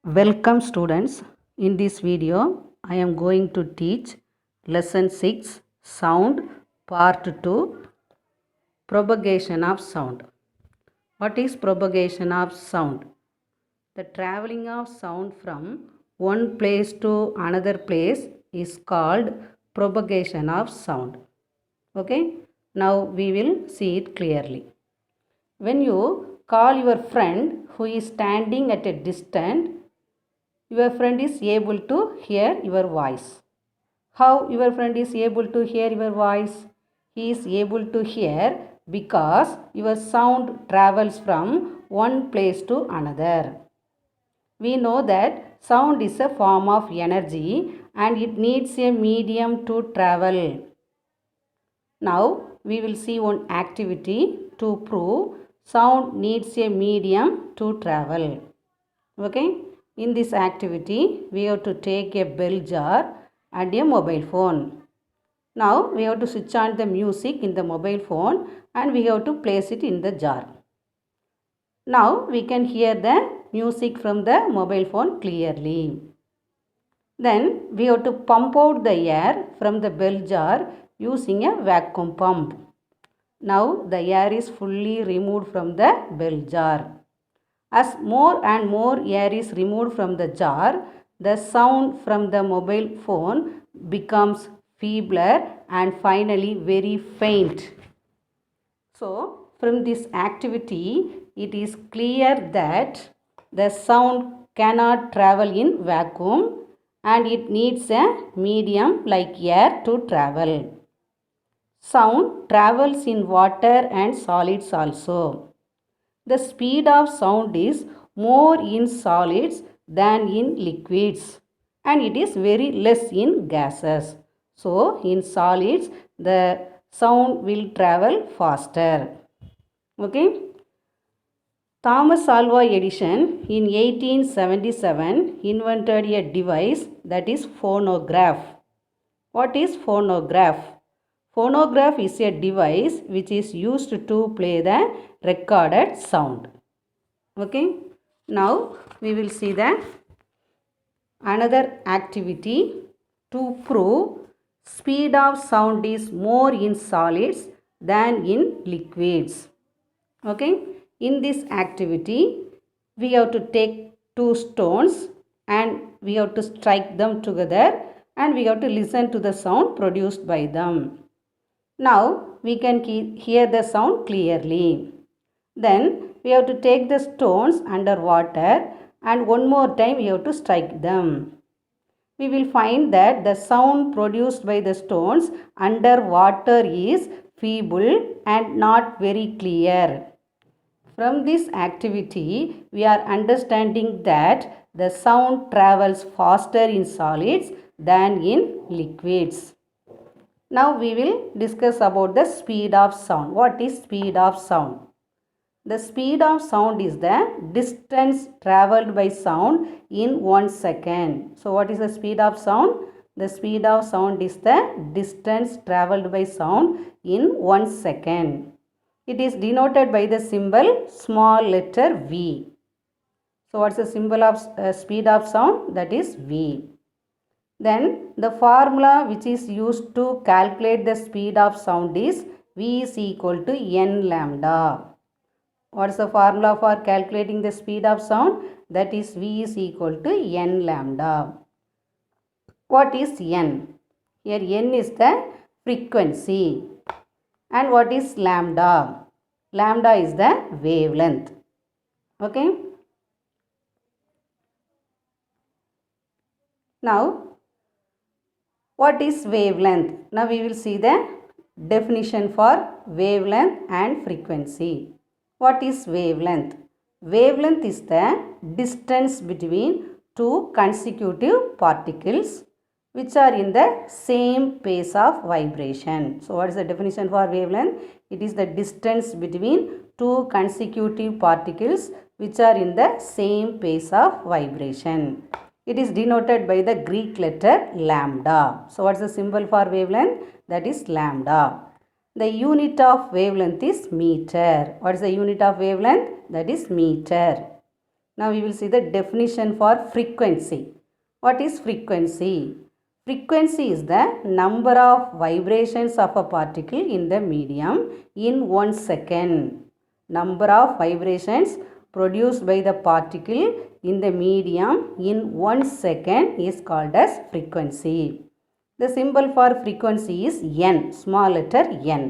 Welcome students. In this video, I am going to teach lesson 6 sound part 2 propagation of sound. What is propagation of sound? The traveling of sound from one place to another place is called propagation of sound. Okay? Now we will see it clearly. When you call your friend who is standing at a distance, your friend is able to hear your voice. How your friend is able to hear your voice? He is able to hear because your sound travels from one place to another. We know that sound is a form of energy and it needs a medium to travel. Now we will see one activity to prove sound needs a medium to travel. Okay, in this activity we have to take a bell jar and a mobile phone. Now we have to switch on the music in the mobile phone and we have to place it in the jar. Now we can hear the music from the mobile phone clearly. Then we have to pump out the air from the bell jar using a vacuum pump. Now the air is fully removed from the bell jar. As more and more air is removed from the jar, the sound from the mobile phone becomes feebler and finally very faint. So, from this activity, it is clear that the sound cannot travel in vacuum and it needs a medium like air to travel. Sound travels in water and solids also. The speed of sound is more in solids than in liquids and it is very less in gases. So, in solids, the sound will travel faster. Okay. Thomas Alva Edison in 1877 invented a device that is phonograph. What is phonograph? Phonograph is a device which is used to play the recorded sound. Okay. Now we will see the another activity to prove speed of sound is more in solids than in liquids. Okay. In this activity, we have to take two stones and we have to strike them together and we have to listen to the sound produced by them. Now we can hear the sound clearly. Then we have to take the stones under water and one more time we have to strike them. We will find that the sound produced by the stones under water is feeble and not very clear. From this activity, we are understanding that the sound travels faster in solids than in liquids. Now we will discuss about the speed of sound. What is speed of sound? The speed of sound is the distance traveled by sound in 1 second. So what is the speed of sound? The speed of sound is the distance traveled by sound in 1 second. It is denoted by the symbol small letter V. So what's the symbol of speed of sound? That is V. Then the formula which is used to calculate the speed of sound is V is equal to n lambda. What is the formula for calculating the speed of sound? That is V is equal to n lambda. What is n? Here n is the frequency. And what is lambda? Lambda is the wavelength. Okay. Now, what is wavelength? Now we will see the definition for wavelength and frequency. What is wavelength? Wavelength is the distance between two consecutive particles which are in the same pace of vibration. So what is the definition for wavelength? It is the distance between two consecutive particles which are in the same pace of vibration. It is denoted by the Greek letter lambda. So what is the symbol for wavelength? That is lambda. The unit of wavelength is meter. What is the unit of wavelength? That is meter. Now we will see the definition for frequency. What is frequency? Frequency is the number of vibrations of a particle in the medium in 1 second. Number of vibrations produced by the particle in the medium in 1 second is called as frequency. The symbol for frequency is N, small letter N.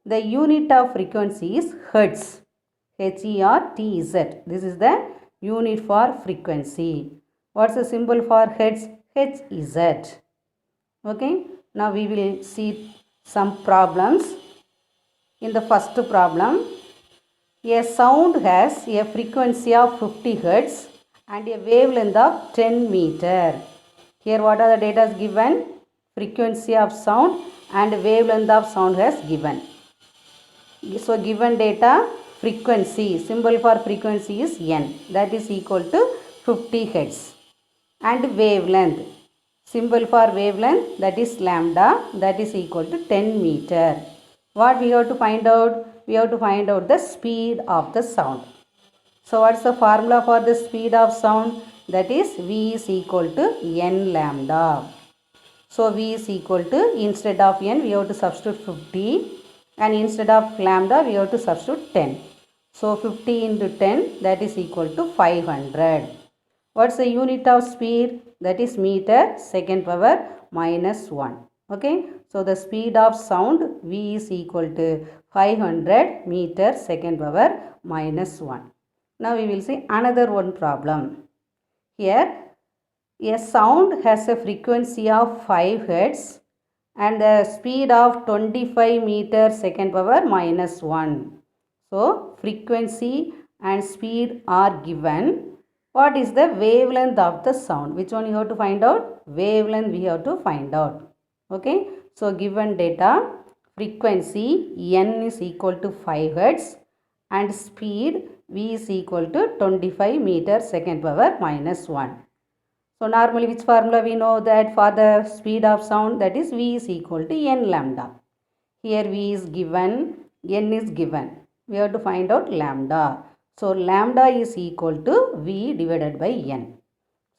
The unit of frequency is Hertz, Hertz. This is the unit for frequency. What's the symbol for Hertz? Hz. Okay, now we will see some problems. In the first problem, a sound has a frequency of 50 Hz and a wavelength of 10 meter. Here what are the data given? Frequency of sound and wavelength of sound has given. So given data, frequency, symbol for frequency is N, that is equal to 50 Hz. And wavelength, symbol for wavelength, that is lambda, that is equal to 10 meter. What we have to find out? We have to find out the speed of the sound. So what's the formula for the speed of sound? That is V is equal to N lambda. So V is equal to, instead of N we have to substitute 50 and instead of lambda we have to substitute 10. So 50 into 10, that is equal to 500. What's the unit of speed? That is meter second power minus 1. Okay. So the speed of sound V is equal to 500 meter second power minus 1. Now we will see another one problem. Here a sound has a frequency of 5 Hz and the speed of 25 meter second power minus 1. So frequency and speed are given. What is the wavelength of the sound? Which one you have to find out? Wavelength we have to find out. Okay. So given data, frequency N is equal to 5 Hz and speed V is equal to 25 meter second power minus 1. So normally which formula we know that for the speed of sound, that is V is equal to N lambda. Here V is given, N is given. We have to find out lambda. So lambda is equal to V divided by N.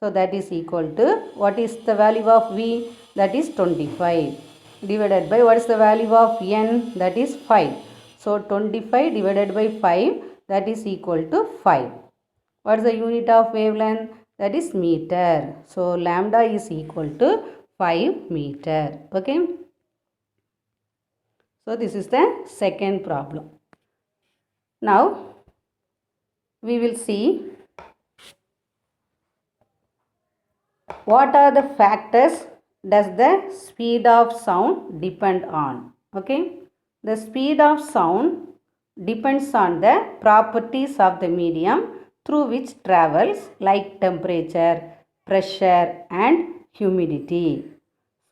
So that is equal to, what is the value of V? That is 25 divided by, what is the value of N? That is 5. So 25 divided by 5, that is equal to 5. What is the unit of wavelength? That is meter. So lambda is equal to 5 meter. Okay. So this is the second problem. Now we will see what are the factors does the speed of sound depend on. Okay. The speed of sound depends on the properties of the medium through which travels, like temperature, pressure and humidity.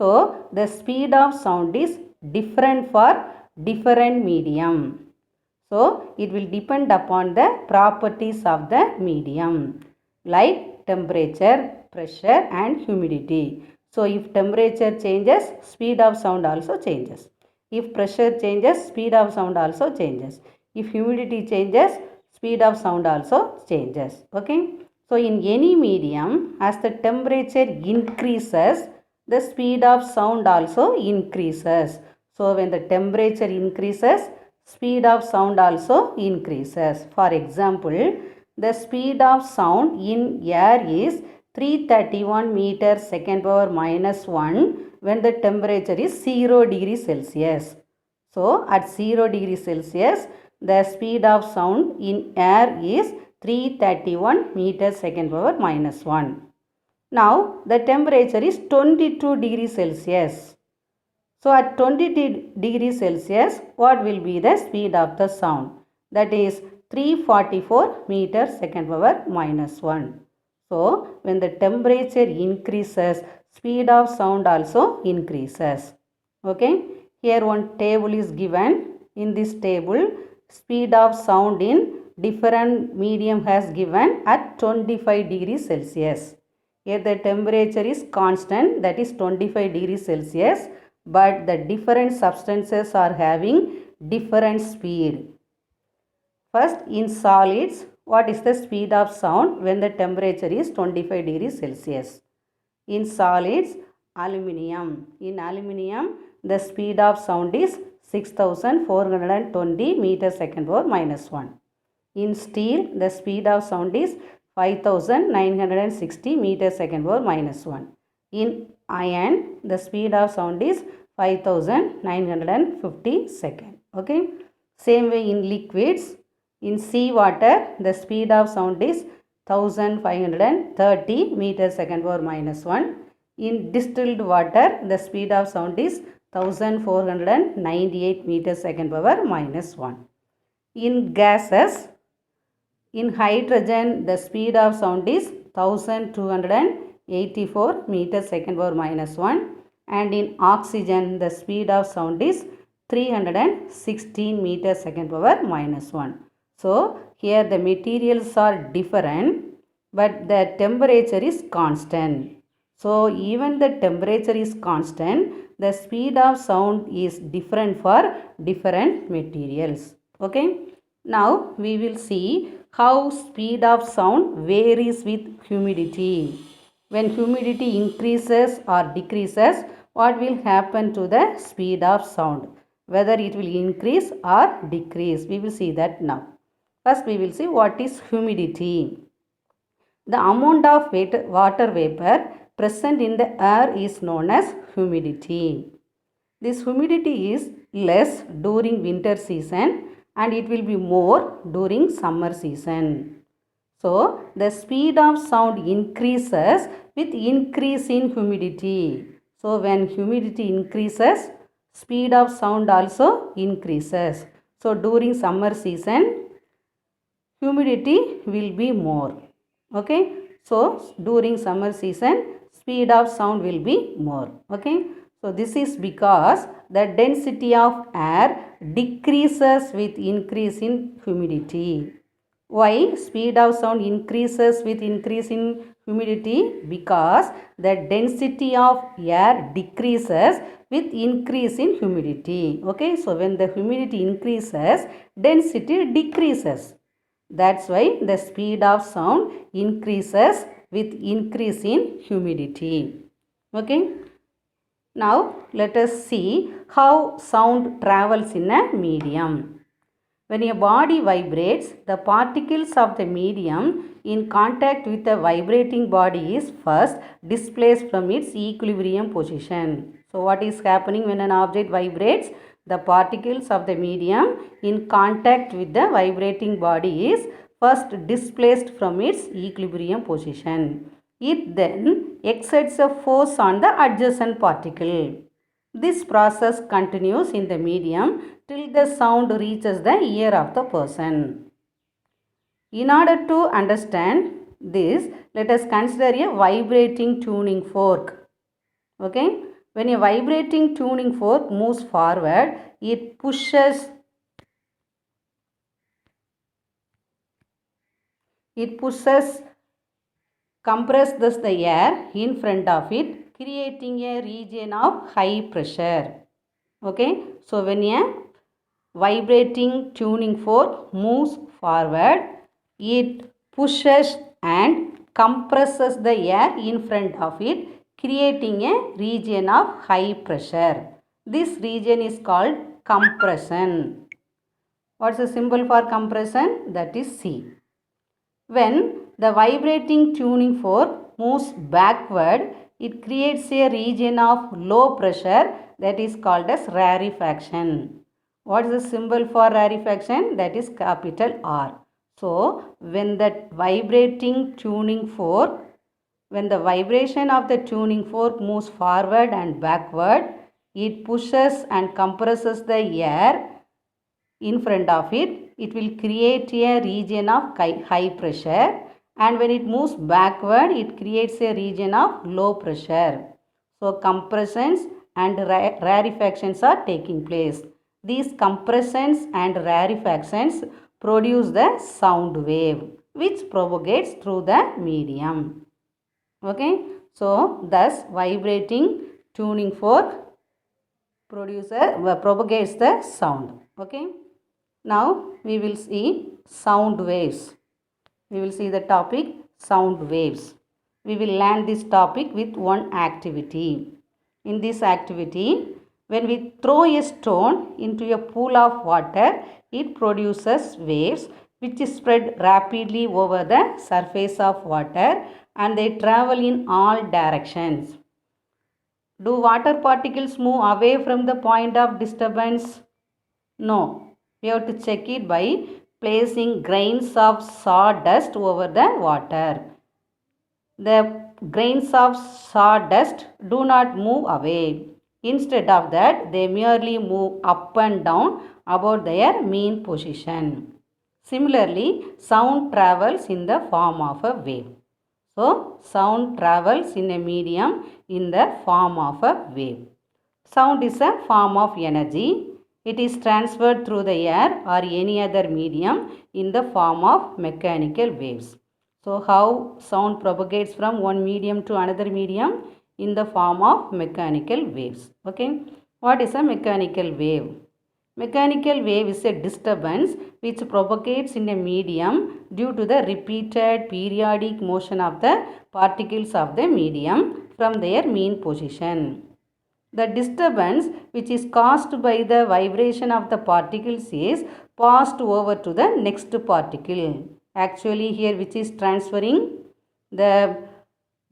So the speed of sound is different for different medium. So it will depend upon the properties of the medium, like temperature, pressure and humidity. So if temperature changes, speed of sound also changes. If pressure changes, speed of sound also changes. If humidity changes, speed of sound also changes. Okay. So in any medium, as the temperature increases, the speed of sound also increases. So when the temperature increases, speed of sound also increases. For example, the speed of sound in air is 331 meter second power minus 1 when the temperature is 0 degree Celsius. So at 0 degree Celsius, the speed of sound in air is 331 meter second power minus 1. Now the temperature is 22 degrees Celsius. So at 22 degrees Celsius, what will be the speed of the sound? That is 344 meter second power minus 1. So when the temperature increases, speed of sound also increases. Okay. Here one table is given. In this table, speed of sound in different medium has given at 25 degrees Celsius. Here the temperature is constant, that is 25 degrees Celsius, but the different substances are having different speed. First, in solids, What is the speed of sound when the temperature is 25 degrees Celsius? In solids, aluminium. In aluminium, the speed of sound is 6420 meters second power minus 1. In steel, the speed of sound is 5960 meters second power minus 1. In iron, the speed of sound is 5950 second. Okay. Same way in liquids, in sea water, the speed of sound is 1530 meters second power minus 1. In distilled water, the speed of sound is 1498 meters second power minus 1. In gases, in hydrogen, the speed of sound is 1284 meters second power minus 1. And in oxygen, the speed of sound is 316 meters second power minus 1. So, here the materials are different, but the temperature is constant. So, even the temperature is constant, the speed of sound is different for different materials. Okay. Now, we will see how speed of sound varies with humidity. When humidity increases or decreases, what will happen to the speed of sound? Whether it will increase or decrease. We will see that now. First, we will see what is humidity. The amount of water vapor present in the air is known as humidity. This humidity is less during winter season and it will be more during summer season. So, the speed of sound increases with increase in humidity. So, when humidity increases, speed of sound also increases. So, during summer season, humidity will be more. Okay. So, during summer season, speed of sound will be more. Okay. So, this is because the density of air decreases with increase in humidity. Why speed of sound increases with increase in humidity? Because the density of air decreases with increase in humidity. Okay, so when the humidity increases, density decreases. That's why the speed of sound increases with increase in humidity. Okay. Now, let us see how sound travels in a medium. When a body vibrates, the particles of the medium in contact with the vibrating body is first displaced from its equilibrium position. So, what is happening when an object vibrates? The particles of the medium in contact with the vibrating body is first displaced from its equilibrium position. It then exerts a force on the adjacent particle. This process continues in the medium till the sound reaches the ear of the person. In order to understand this, let us consider a vibrating tuning fork. Okay? When a vibrating tuning fork moves forward, it pushes compresses the air in front of it, creating a region of high pressure. Okay, so when a vibrating tuning fork moves forward, it pushes and compresses the air in front of it, creating a region of high pressure. This region is called compression. What's the symbol for compression? That is C. When the vibrating tuning fork moves backward, it creates a region of low pressure that is called as rarefaction. What is the symbol for rarefaction? That is capital R. So, when the vibration of the tuning fork moves forward and backward, it pushes and compresses the air in front of it. It will create a region of high pressure, and when it moves backward, it creates a region of low pressure. So, compressions and rarefactions are taking place. These compressions and rarefactions produce the sound wave which propagates through the medium. Okay. So, thus vibrating tuning fork propagates the sound. Okay. Now, we will see sound waves. We will see the topic sound waves. We will learn this topic with one activity. In this activity, when we throw a stone into a pool of water, it produces waves which spread rapidly over the surface of water and they travel in all directions. Do water particles move away from the point of disturbance? No. We have to check it by placing grains of sawdust over the water. The grains of sawdust do not move away. Instead of that, they merely move up and down about their mean position. Similarly, sound travels in the form of a wave. So, sound travels in a medium in the form of a wave. Sound is a form of energy. It is transferred through the air or any other medium in the form of mechanical waves. So, how sound propagates from one medium to another medium? In the form of mechanical waves. Okay. What is a mechanical wave? Mechanical wave is a disturbance which propagates in a medium due to the repeated periodic motion of the particles of the medium from their mean position. The disturbance which is caused by the vibration of the particles is passed over to the next particle. Actually here which is transferring the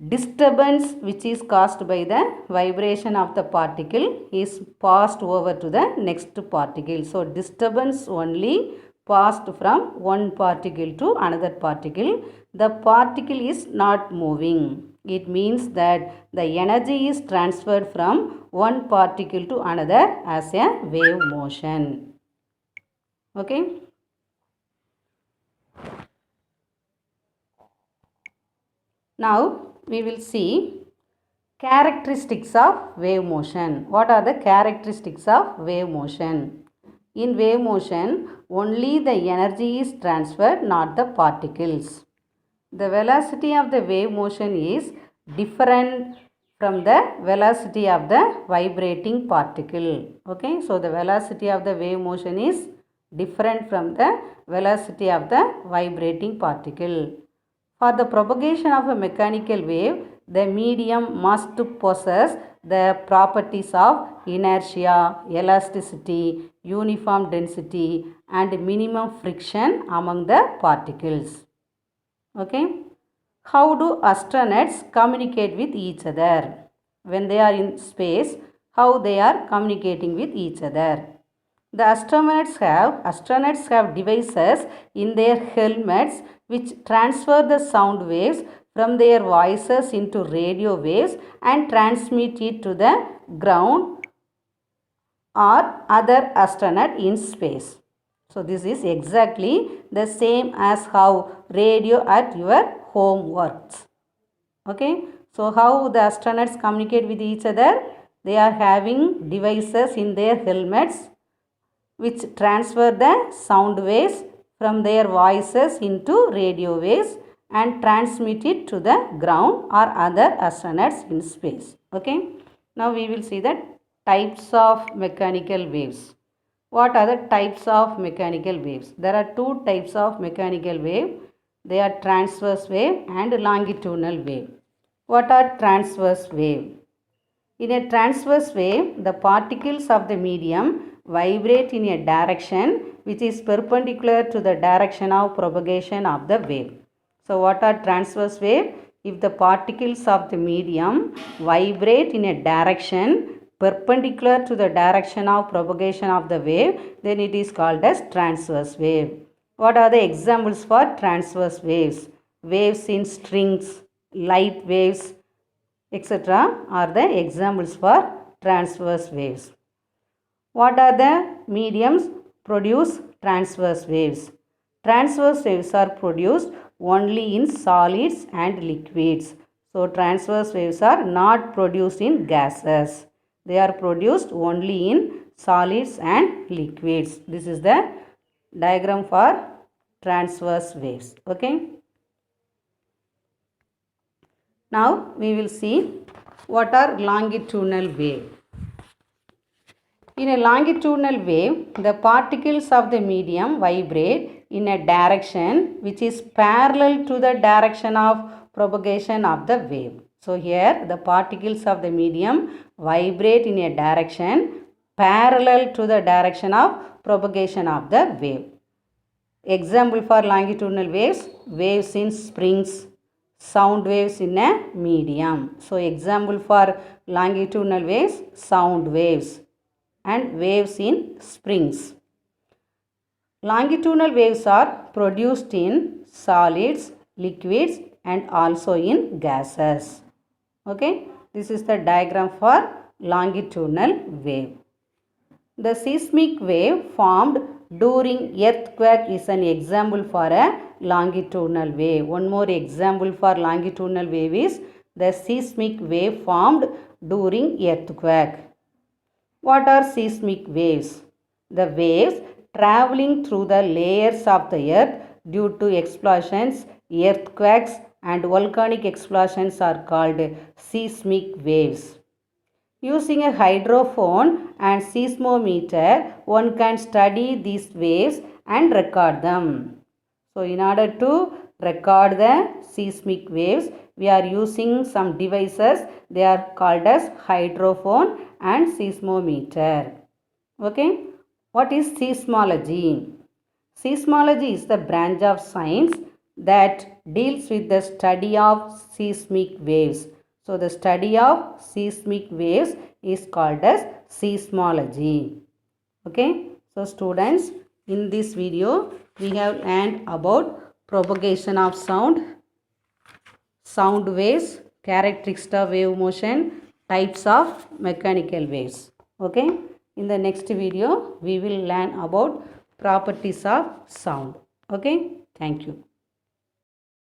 disturbance which is caused by the vibration of the particle is passed over to the next particle. So, disturbance only passed from one particle to another particle. The particle is not moving. It means that the energy is transferred from one particle to another as a wave motion. Okay. Now, we will see characteristics of wave motion. What are the characteristics of wave motion? In wave motion, only the energy is transferred, not the particles. The velocity of the wave motion is different from the velocity of the vibrating particle. Okay, so the velocity of the wave motion is different from the velocity of the vibrating particle. For the propagation of a mechanical wave, the medium must possess the properties of inertia, elasticity, uniform density and minimum friction among the particles. Okay. How do astronauts communicate with each other? When they are in space, how they are communicating with each other? The astronauts have devices in their helmets which transfer the sound waves from their voices into radio waves and transmit it to the ground or other astronaut in space. So, this is exactly the same as how radio at your home works. Okay. So, how the astronauts communicate with each other? They are having devices in their helmets which transfer the sound waves from their voices into radio waves and transmit it to the ground or other astronauts in space. Okay. Now, we will see the types of mechanical waves. What are the types of mechanical waves? There are two types of mechanical wave. They are transverse wave and longitudinal wave. What are transverse wave? In a transverse wave, the particles of the medium vibrate in a direction which is perpendicular to the direction of propagation of the wave. So, what are transverse wave? If the particles of the medium vibrate in a direction perpendicular to the direction of propagation of the wave, then it is called as transverse wave. What are the examples for transverse waves? Waves in strings, light waves, etc. are the examples for transverse waves. What are the mediums produce transverse waves? Transverse waves are produced only in solids and liquids. So, transverse waves are not produced in gases. They are produced only in solids and liquids. This is the diagram for transverse waves. Okay. Now, we will see what are longitudinal wave. In a longitudinal wave, the particles of the medium vibrate in a direction which is parallel to the direction of propagation of the wave. So here the particles of the medium vibrate in a direction parallel to the direction of propagation of the wave. Example for longitudinal waves, waves in springs, sound waves in a medium. So example for longitudinal waves, sound waves and waves in springs. Longitudinal waves are produced in solids, liquids and also in gases. Okay, this is the diagram for longitudinal wave. The seismic wave formed during earthquake is an example for a longitudinal wave. One more example for longitudinal wave is the seismic wave formed during earthquake. What are seismic waves? The waves traveling through the layers of the earth due to explosions, earthquakes and volcanic explosions are called seismic waves. Using a hydrophone and seismometer, one can study these waves and record them. So, in order to record the seismic waves, we are using some devices. They are called as hydrophone and seismometer. Okay. What is seismology? Seismology is the branch of science that deals with the study of seismic waves. So, the study of seismic waves is called as seismology. Okay. So, students, in this video, we have learned about propagation of sound, sound waves, characteristics of wave motion, types of mechanical waves. Okay. In the next video, we will learn about properties of sound. Okay. Thank you.